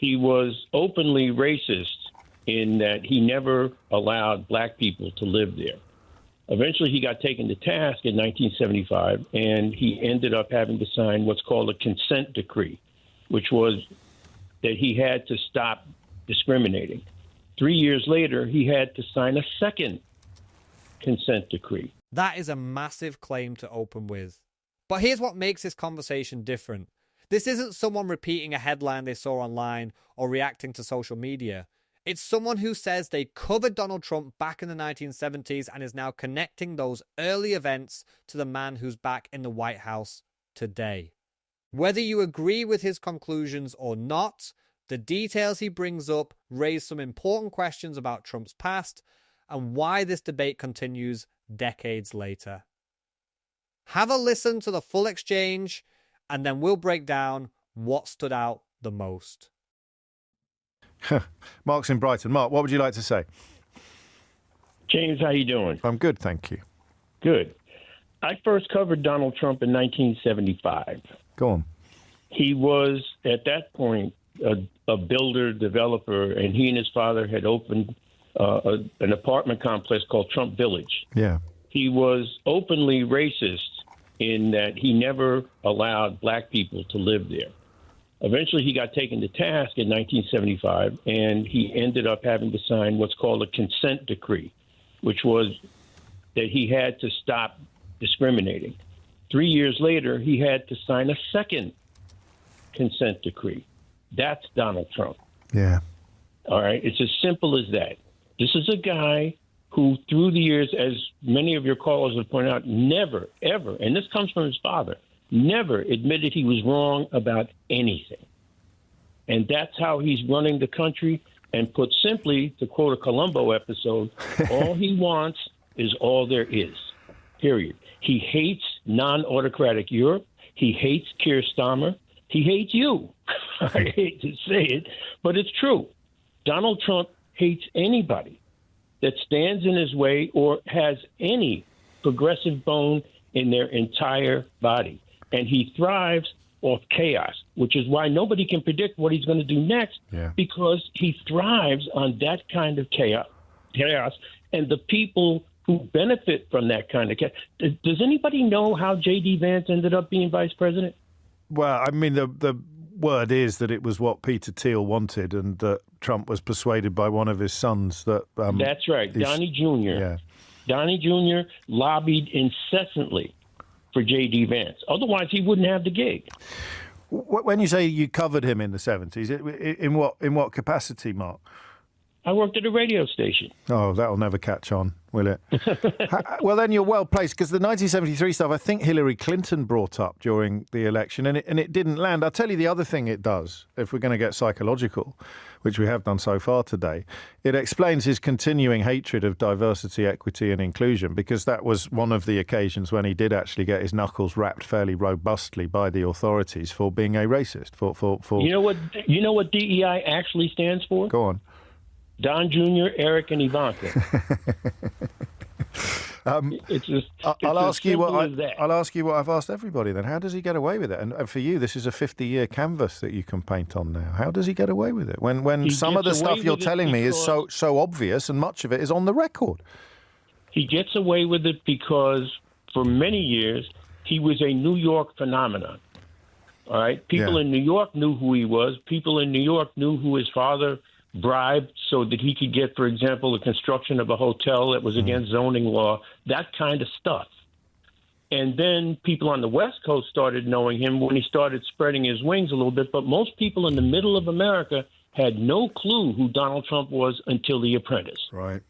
He was openly racist in that he never allowed black people to live there. Eventually, he got taken to task in 1975, and he ended up having to sign what's called a consent decree, which was that he had to stop discriminating. 3 years later, he had to sign a second consent decree. That is a massive claim to open with. But here's what makes this conversation different. This isn't someone repeating a headline they saw online or reacting to social media. It's someone who says they covered Donald Trump back in the 1970s and is now connecting those early events to the man who's back in the White House today. Whether you agree with his conclusions or not, the details he brings up raise some important questions about Trump's past and why this debate continues decades later. Have a listen to the full exchange, and then we'll break down what stood out the most. Mark's in Brighton. Mark, what would you like to say? James, how you doing? I'm good, thank you. Good. I first covered Donald Trump in 1975. Go on. He was, at that point, a builder, developer, and he and his father had opened an apartment complex called Trump Village. Yeah. He was openly racist in that he never allowed black people to live there. Eventually, he got taken to task in 1975, and he ended up having to sign what's called a consent decree, which was that he had to stop discriminating. 3 years later, he had to sign a second consent decree. That's Donald Trump. Yeah. All right. It's as simple as that. This is a guy who, through the years, as many of your callers have pointed out, never, ever, and this comes from his father, never admitted he was wrong about anything. And that's how he's running the country. And put simply, to quote a Columbo episode, all he wants is all there is, period. He hates non-autocratic Europe. He hates Keir Starmer. He hates you. I hate to say it, but it's true. Donald Trump hates anybody that stands in his way or has any progressive bone in their entire body. And he thrives off chaos, which is why nobody can predict what he's going to do next, because he thrives on that kind of chaos. And the people who benefit from that kind of chaos. Does anybody know how J.D. Vance ended up being vice president? Well, I mean, the word is that it was what Peter Thiel wanted, and that Trump was persuaded by one of his sons that... That's right, Donnie Jr. Yeah. Donnie Jr. lobbied incessantly for J.D. Vance. Otherwise, he wouldn't have the gig. When you say you covered him in the 70s, in what capacity, Mark? I worked at a radio station. Oh, that'll never catch on, will it? Well, then you're well placed, because the 1973 stuff, I think Hillary Clinton brought up during the election, and it didn't land. I'll tell you the other thing it does, if we're going to get psychological, which we have done so far today. It explains his continuing hatred of diversity, equity and inclusion, because that was one of the occasions when he did actually get his knuckles rapped fairly robustly by the authorities for being a racist. For You know what DEI actually stands for? Go on. Don Jr., Eric, and Ivanka. I'll ask you what I've asked everybody then. How does he get away with it? And for you, this is a 50-year canvas that you can paint on now. How does he get away with it? When some of the stuff you're telling me is so obvious, and much of it is on the record. He gets away with it because for many years he was a New York phenomenon. All right? People in New York knew who he was. People in New York knew who his father bribed so that he could get, for example, the construction of a hotel that was against zoning law, that kind of stuff. And then people on the West Coast started knowing him when he started spreading his wings a little bit. But most people in the middle of America had no clue who Donald Trump was until The Apprentice. Right.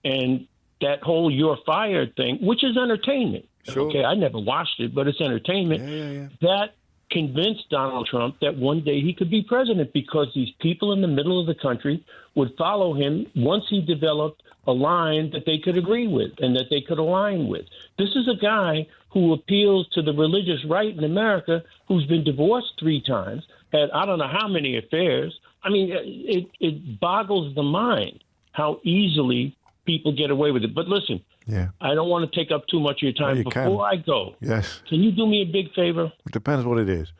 And that whole "you're fired" thing, which is entertainment. Sure. Okay, I never watched it, but it's entertainment. Yeah. That convinced Donald Trump that one day he could be president, because these people in the middle of the country would follow him once he developed a line that they could agree with and that they could align with. This is a guy who appeals to the religious right in America, who's been divorced 3 times, had I don't know how many affairs. I mean, it boggles the mind how easily people get away with it. But listen, I don't want to take up too much of your time. Before I go, yes, can you do me a big favor? It depends what it is.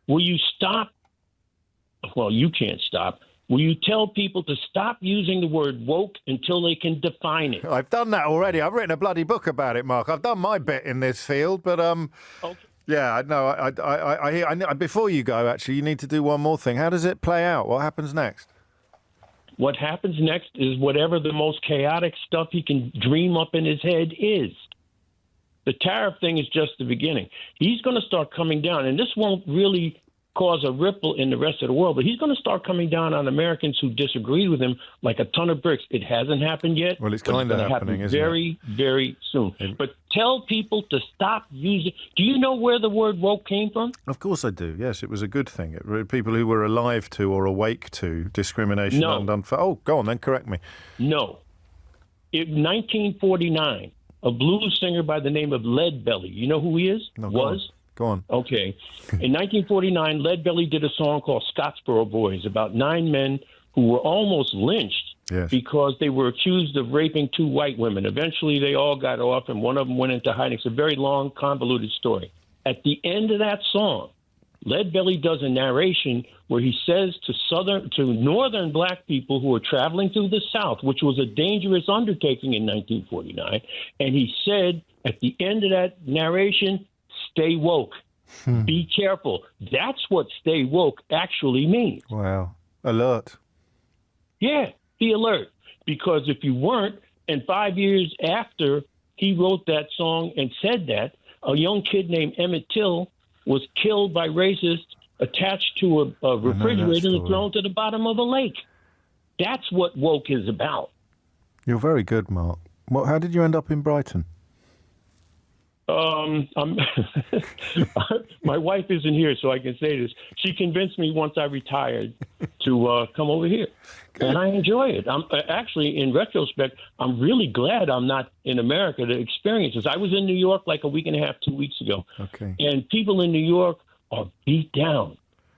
Will you stop well, you can't stop. Will you tell people to stop using the word woke until they can define it? I've done that already. I've written a bloody book about it, Mark. I've done my bit in this field, but Okay. yeah, no. I before you go, actually, you need to do one more thing. How does it play out? What happens next? What happens next is whatever the most chaotic stuff he can dream up in his head is. The tariff thing is just the beginning. He's going to start coming down, and this won't really cause a ripple in the rest of the world, but he's going to start coming down on Americans who disagree with him like a ton of bricks. It hasn't happened yet. Well, it's kind of happening, isn't it? Very soon. But tell people to stop using. Do you know where the word woke came from? Of course I do. Yes, it was a good thing. People who were alive to or awake to discrimination. No. Oh, go on then, correct me. No. In 1949, a blues singer by the name of Leadbelly. You know who he is? No, Go on. Okay. In 1949, Leadbelly did a song called Scottsboro Boys about 9 men who were almost lynched because they were accused of raping 2 white women. Eventually, they all got off, and one of them went into hiding. It's a very long, convoluted story. At the end of that song, Leadbelly does a narration where he says to northern black people who are traveling through the South, which was a dangerous undertaking in 1949, and he said at the end of that narration, stay woke. Be careful. That's what stay woke actually means. Wow. Alert. Yeah, be alert. Because if you weren't, and 5 years after he wrote that song and said that, a young kid named Emmett Till was killed by racists attached to a refrigerator and thrown to the bottom of a lake. That's what woke is about. You're very good, Mark. How did you end up in Brighton? My wife isn't here, so I can say this. She convinced me once I retired to come over here, and I enjoy it. I'm actually, in retrospect, I'm really glad I'm not in America to experience this. I was in New York like a week and a half, 2 weeks ago, and people in New York are beat down.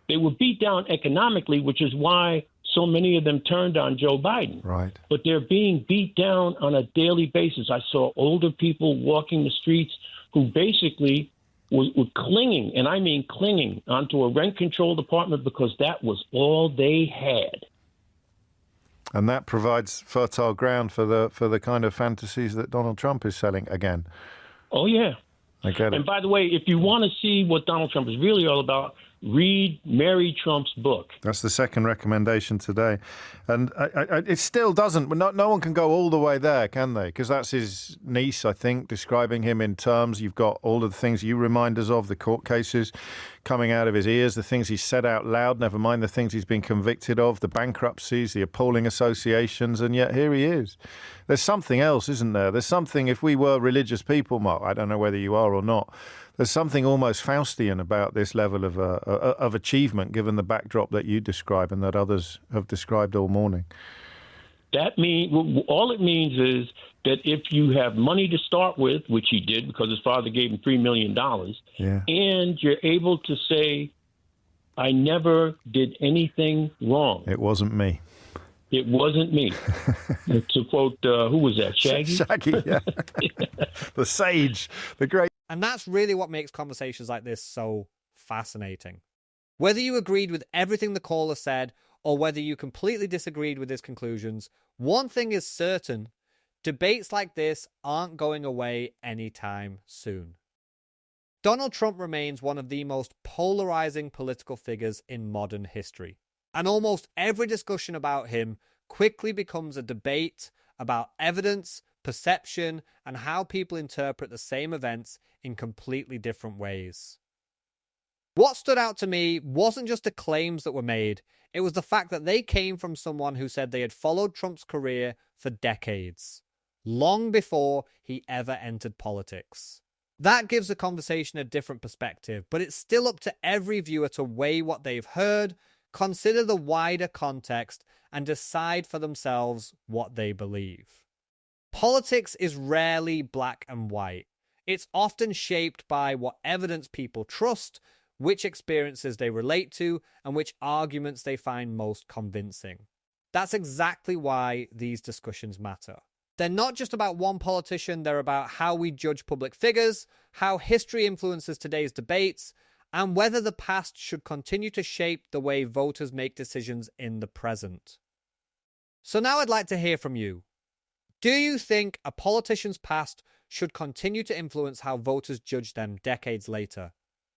They were beat down economically, which is why so many of them turned on Joe Biden. Right. But they're being beat down on a daily basis. I saw older people walking the streets who basically were clinging, and I mean clinging, onto a rent-controlled apartment because that was all they had. And that provides fertile ground for the kind of fantasies that Donald Trump is selling again. Oh, yeah. I get it. And by the way, if you want to see what Donald Trump is really all about, read Mary Trump's book. That's the second recommendation today. And it still doesn't, no one can go all the way there, can they? Because that's his niece, I think, describing him in terms. You've got all of the things you remind us of, the court cases coming out of his ears, the things he said out loud, never mind the things he's been convicted of, the bankruptcies, the appalling associations, and yet here he is. There's something else, isn't there? There's something, if we were religious people, Mark, I don't know whether you are or not, there's something almost Faustian about this level of achievement, given the backdrop that you describe and that others have described all morning. That means all it means is that if you have money to start with, which he did because his father gave him $3 million, and you're able to say, I never did anything wrong. It wasn't me. It wasn't me. To quote, who was that? Shaggy? Shaggy, yeah. The sage, the great. And that's really what makes conversations like this so fascinating. Whether you agreed with everything the caller said or whether you completely disagreed with his conclusions, one thing is certain: debates like this aren't going away anytime soon. Donald Trump remains one of the most polarizing political figures in modern history, and almost every discussion about him quickly becomes a debate about evidence, perception, and how people interpret the same events in completely different ways. What stood out to me wasn't just the claims that were made, it was the fact that they came from someone who said they had followed Trump's career for decades, long before he ever entered politics. That gives the conversation a different perspective, but it's still up to every viewer to weigh what they've heard, consider the wider context, and decide for themselves what they believe. Politics is rarely black and white. It's often shaped by what evidence people trust, which experiences they relate to, and which arguments they find most convincing. That's exactly why these discussions matter. They're not just about one politician, they're about how we judge public figures, how history influences today's debates, and whether the past should continue to shape the way voters make decisions in the present. So now I'd like to hear from you. Do you think a politician's past should continue to influence how voters judge them decades later?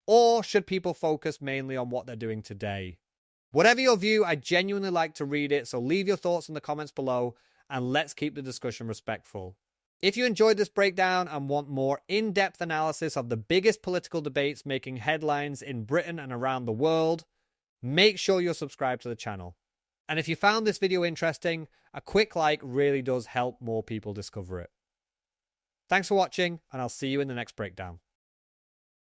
Or should people focus mainly on what they're doing today? Whatever your view, I genuinely like to read it, so leave your thoughts in the comments below, and let's keep the discussion respectful. If you enjoyed this breakdown and want more in-depth analysis of the biggest political debates making headlines in Britain and around the world, make sure you're subscribed to the channel. And if you found this video interesting, a quick like really does help more people discover it. Thanks for watching, and I'll see you in the next breakdown.